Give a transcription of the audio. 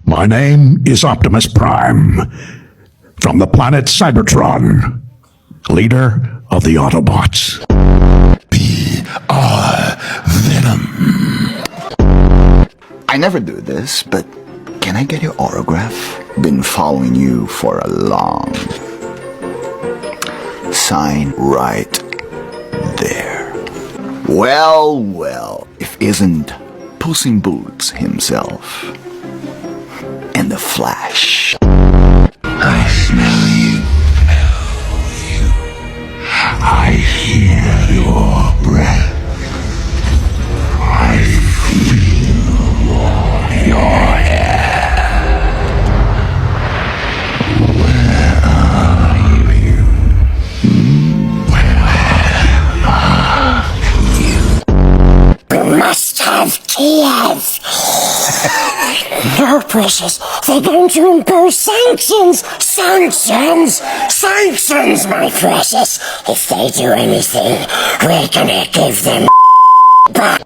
My name is Optimus Prime, from the planet Cybertron, leader of the Autobots. Venom. I never do this, but can I get your autograph? Been following you for a long. Sign right there. Well, if isn't Puss in Boots himself. And the Flash. I smell you. I hear your breath. I feel your hair. Where are you? We must have tears. No, precious. They're going to impose sanctions. Sanctions, my precious. If they do anything, we're gonna give them back.